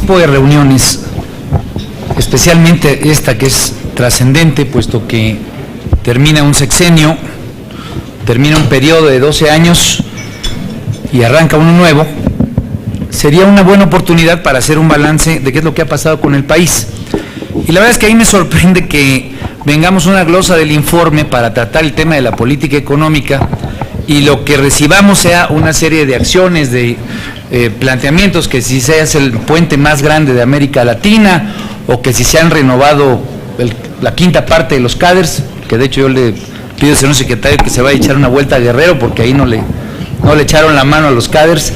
tipo de reuniones, especialmente esta que es trascendente, puesto que termina un sexenio, termina un periodo de 12 años y arranca uno nuevo, sería una buena oportunidad para hacer un balance de qué es lo que ha pasado con el país. Y la verdad es que a mí me sorprende que vengamos una glosa del informe para tratar el tema de la política económica y lo que recibamos sea una serie de acciones, de planteamientos, que si se hace el puente más grande de América Latina, o que si se han renovado la quinta parte de los CADERS, que de hecho yo le pido al señor secretario que se vaya a echar una vuelta a Guerrero, porque ahí no le echaron la mano a los CADERS.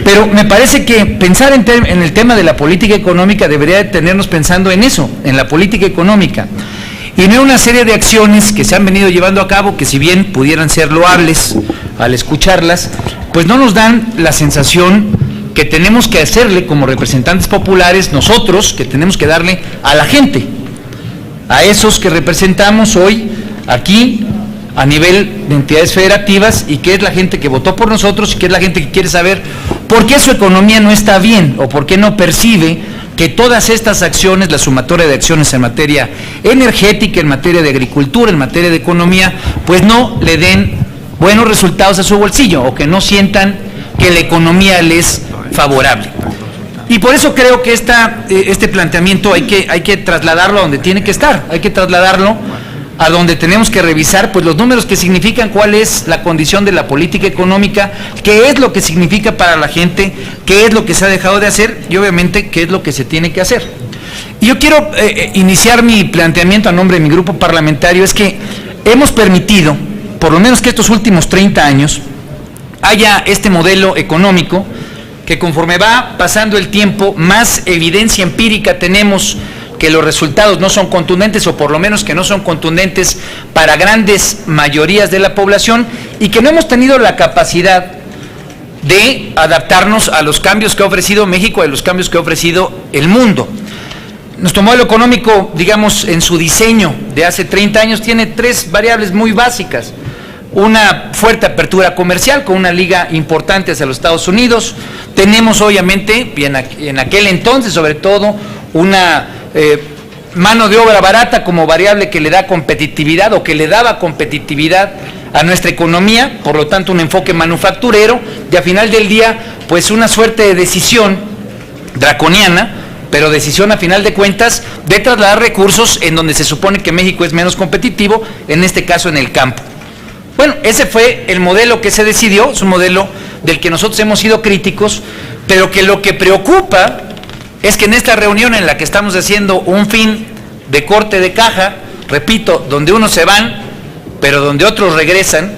Pero me parece que pensar en el tema de la política económica debería de tenernos pensando en eso, en la política económica, y no una serie de acciones que se han venido llevando a cabo, que si bien pudieran ser loables al escucharlas, pues no nos dan la sensación que tenemos que hacerle como representantes populares, nosotros, que tenemos que darle a la gente, a esos que representamos hoy aquí a nivel de entidades federativas, y que es la gente que votó por nosotros y que es la gente que quiere saber por qué su economía no está bien o por qué no percibe que todas estas acciones, la sumatoria de acciones en materia energética, en materia de agricultura, en materia de economía, pues no le den buenos resultados a su bolsillo, o que no sientan que la economía les es favorable. Y por eso creo que este planteamiento hay que trasladarlo a donde tiene que estar, hay que trasladarlo a donde tenemos que revisar pues los números que significan cuál es la condición de la política económica, qué es lo que significa para la gente, qué es lo que se ha dejado de hacer y obviamente qué es lo que se tiene que hacer. Y yo quiero iniciar mi planteamiento a nombre de mi grupo parlamentario. Es que hemos permitido, por lo menos que estos últimos 30 años, haya este modelo económico que conforme va pasando el tiempo, más evidencia empírica tenemos que los resultados no son contundentes, o por lo menos que no son contundentes para grandes mayorías de la población, y que no hemos tenido la capacidad de adaptarnos a los cambios que ha ofrecido México, a los cambios que ha ofrecido el mundo. Nuestro modelo económico, digamos, en su diseño de hace 30 años, tiene 3 variables muy básicas. Una fuerte apertura comercial con una liga importante hacia los Estados Unidos. Tenemos obviamente, y en aquel entonces sobre todo, una mano de obra barata como variable que le da competitividad, o que le daba competitividad a nuestra economía, por lo tanto un enfoque manufacturero, y a final del día pues una suerte de decisión draconiana, pero decisión a final de cuentas de trasladar recursos en donde se supone que México es menos competitivo, en este caso en el campo. Bueno, ese fue el modelo que se decidió, es un modelo del que nosotros hemos sido críticos, pero que lo que preocupa es que en esta reunión en la que estamos haciendo un fin de corte de caja, repito, donde unos se van, pero donde otros regresan,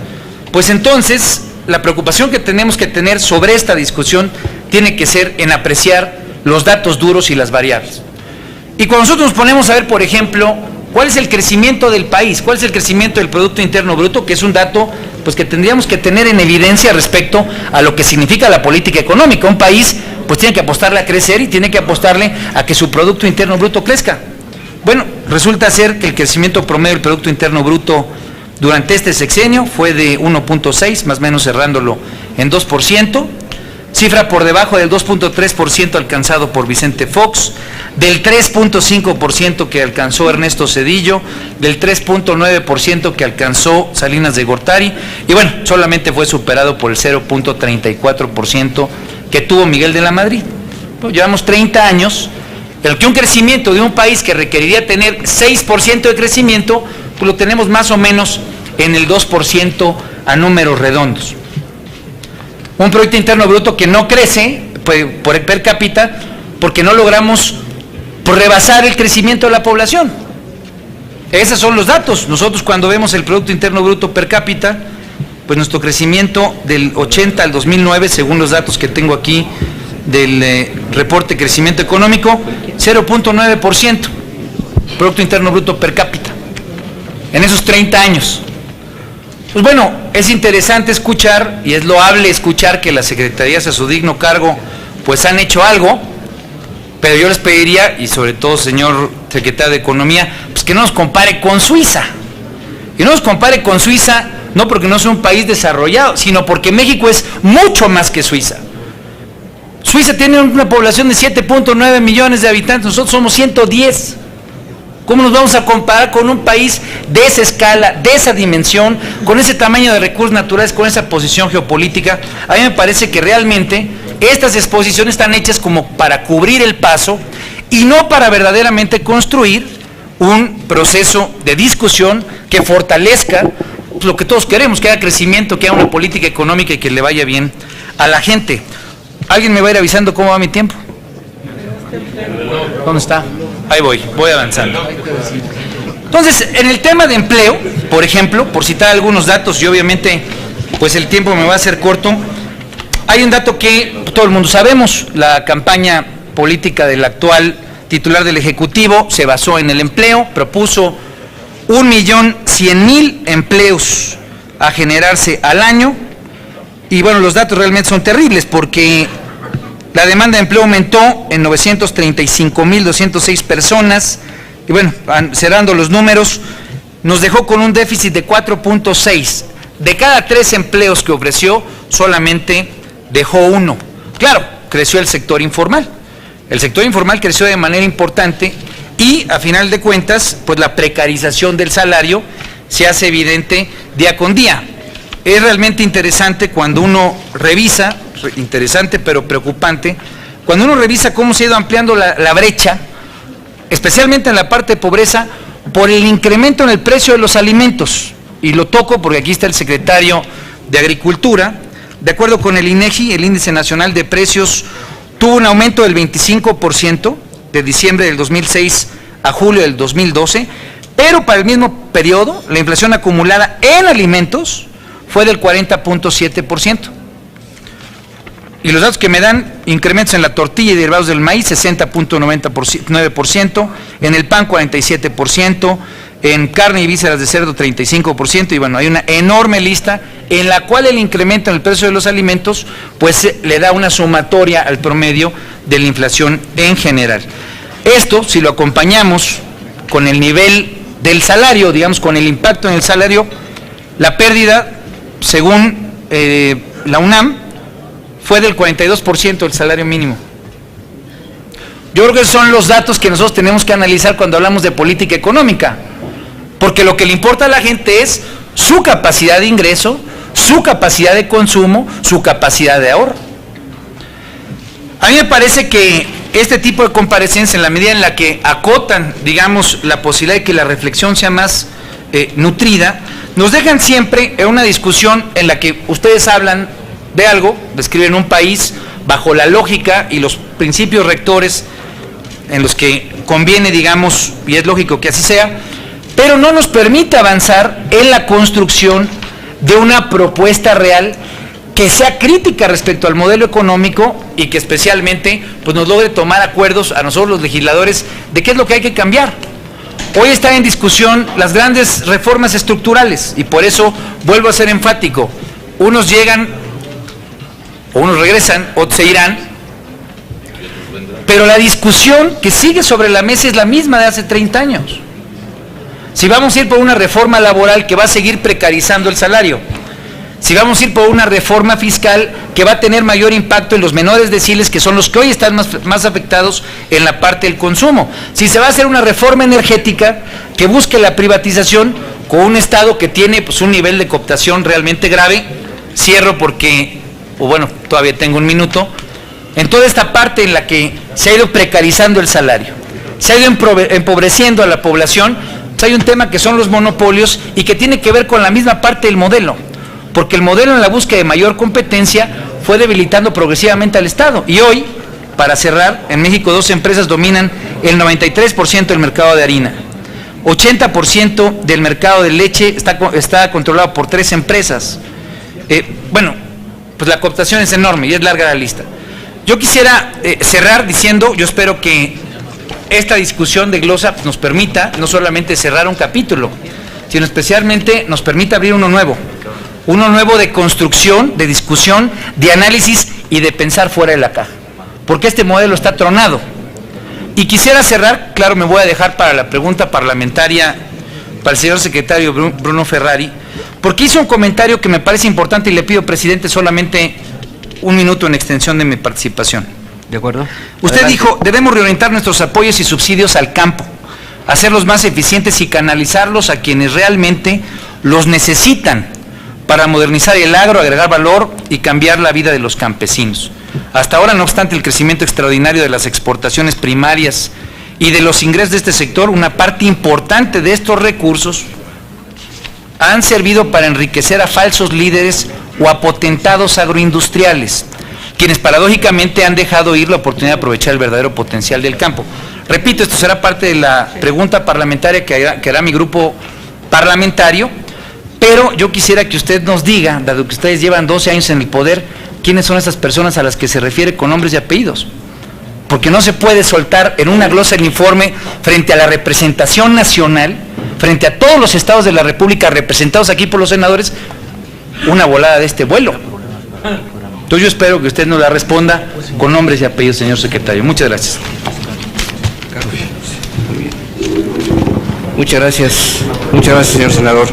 pues entonces la preocupación que tenemos que tener sobre esta discusión tiene que ser en apreciar los datos duros y las variables. Y cuando nosotros nos ponemos a ver, por ejemplo, ¿cuál es el crecimiento del país? ¿Cuál es el crecimiento del Producto Interno Bruto? Que es un dato pues, que tendríamos que tener en evidencia respecto a lo que significa la política económica. Un país pues tiene que apostarle a crecer y tiene que apostarle a que su Producto Interno Bruto crezca. Bueno, resulta ser que el crecimiento promedio del Producto Interno Bruto durante este sexenio fue de 1.6, más o menos cerrándolo en 2%, cifra por debajo del 2.3% alcanzado por Vicente Fox, del 3.5% que alcanzó Ernesto Zedillo, del 3.9% que alcanzó Salinas de Gortari, y bueno, solamente fue superado por el 0.34% que tuvo Miguel de la Madrid. Pues llevamos 30 años, el que un crecimiento de un país que requeriría tener 6% de crecimiento, pues lo tenemos más o menos en el 2% a números redondos. Un Producto Interno Bruto que no crece por per cápita porque no logramos rebasar el crecimiento de la población. Esos son los datos. Nosotros cuando vemos el Producto Interno Bruto per cápita, pues nuestro crecimiento del 80 al 2009, según los datos que tengo aquí del reporte de crecimiento económico, 0.9% Producto Interno Bruto per cápita en esos 30 años. Pues bueno, es interesante escuchar y es loable escuchar que las secretarías a su digno cargo pues han hecho algo, pero yo les pediría, y sobre todo señor secretario de Economía, pues que no nos compare con Suiza. Y no nos compare con Suiza no porque no sea un país desarrollado, sino porque México es mucho más que Suiza. Suiza tiene una población de 7.9 millones de habitantes, nosotros somos 110. ¿Cómo nos vamos a comparar con un país de esa escala, de esa dimensión, con ese tamaño de recursos naturales, con esa posición geopolítica? A mí me parece que realmente estas exposiciones están hechas como para cubrir el paso y no para verdaderamente construir un proceso de discusión que fortalezca lo que todos queremos, que haya crecimiento, que haya una política económica y que le vaya bien a la gente. ¿Alguien me va a ir avisando cómo va mi tiempo? ¿Dónde está? Ahí voy avanzando. Entonces, en el tema de empleo, por ejemplo, por citar algunos datos, y obviamente pues el tiempo me va a hacer corto, hay un dato que todo el mundo sabemos: la campaña política del actual titular del Ejecutivo se basó en el empleo, propuso 1.100.000 empleos a generarse al año, y bueno, los datos realmente son terribles porque la demanda de empleo aumentó en 935.206 personas, y bueno, cerrando los números, nos dejó con un déficit de 4.6. De cada 3 empleos que ofreció, solamente dejó 1. Claro, creció el sector informal. El sector informal creció de manera importante y, a final de cuentas, pues la precarización del salario se hace evidente día con día. Es realmente interesante cuando uno revisa, interesante pero preocupante, cuando uno revisa cómo se ha ido ampliando la brecha, especialmente en la parte de pobreza, por el incremento en el precio de los alimentos. Y lo toco porque aquí está el secretario de Agricultura. De acuerdo con el INEGI, el Índice Nacional de Precios tuvo un aumento del 25% de diciembre del 2006 a julio del 2012, pero para el mismo periodo la inflación acumulada en alimentos fue del 40.7%. Y los datos que me dan: incrementos en la tortilla y derivados del maíz, 60.9%, en el pan 47%, en carne y vísceras de cerdo 35%, y bueno, hay una enorme lista en la cual el incremento en el precio de los alimentos pues le da una sumatoria al promedio de la inflación en general. Esto, si lo acompañamos con el nivel del salario, digamos, con el impacto en el salario, la pérdida, según la UNAM, fue del 42% del salario mínimo. Yo creo que esos son los datos que nosotros tenemos que analizar cuando hablamos de política económica, porque lo que le importa a la gente es su capacidad de ingreso, su capacidad de consumo, su capacidad de ahorro. A mí me parece que este tipo de comparecencias, en la medida en la que acotan, digamos, la posibilidad de que la reflexión sea más nutrida, nos dejan siempre en una discusión en la que ustedes hablan de algo, describen un país bajo la lógica y los principios rectores en los que conviene, digamos, y es lógico que así sea, pero no nos permite avanzar en la construcción de una propuesta real que sea crítica respecto al modelo económico y que especialmente pues nos logre tomar acuerdos a nosotros los legisladores de qué es lo que hay que cambiar. Hoy están en discusión las grandes reformas estructurales y por eso vuelvo a ser enfático: unos llegan o unos regresan, otros se irán, pero la discusión que sigue sobre la mesa es la misma de hace 30 años. Si vamos a ir por una reforma laboral que va a seguir precarizando el salario, si vamos a ir por una reforma fiscal que va a tener mayor impacto en los menores deciles, que son los que hoy están más afectados en la parte del consumo, si se va a hacer una reforma energética que busque la privatización con un Estado que tiene pues un nivel de cooptación realmente grave. Cierro porque, bueno, todavía tengo un minuto. En toda esta parte en la que se ha ido precarizando el salario, se ha ido empobreciendo a la población, pues hay un tema que son los monopolios y que tiene que ver con la misma parte del modelo, porque el modelo en la búsqueda de mayor competencia fue debilitando progresivamente al Estado. Y hoy, para cerrar, en México 2 empresas dominan el 93% del mercado de harina, 80% del mercado de leche está controlado por 3 empresas. Bueno, pues la cooptación es enorme y es larga la lista. Yo quisiera cerrar diciendo, yo espero que esta discusión de glosa nos permita no solamente cerrar un capítulo, sino especialmente nos permita abrir uno nuevo de construcción, de discusión, de análisis y de pensar fuera de la caja, porque este modelo está tronado. Y quisiera cerrar, claro, me voy a dejar para la pregunta parlamentaria para el señor secretario Bruno Ferrari, porque hizo un comentario que me parece importante y le pido, presidente, solamente un minuto en extensión de mi participación. ¿De acuerdo? Usted Adelante. dijo, debemos reorientar nuestros apoyos y subsidios al campo, hacerlos más eficientes y canalizarlos a quienes realmente los necesitan para modernizar el agro, agregar valor y cambiar la vida de los campesinos. Hasta ahora, no obstante el crecimiento extraordinario de las exportaciones primarias y de los ingresos de este sector, una parte importante de estos recursos han servido para enriquecer a falsos líderes o a potentados agroindustriales, quienes paradójicamente han dejado ir la oportunidad de aprovechar el verdadero potencial del campo. Repito, esto será parte de la pregunta parlamentaria que hará mi grupo parlamentario, pero yo quisiera que usted nos diga, dado que ustedes llevan 12 años en el poder, quiénes son esas personas a las que se refiere con nombres y apellidos. Porque no se puede soltar en una glosa el informe frente a la representación nacional, frente a todos los estados de la República representados aquí por los senadores, una volada de este vuelo. Entonces yo espero que usted nos la responda con nombres y apellidos, señor secretario. Muchas gracias. Muchas gracias, señor senador.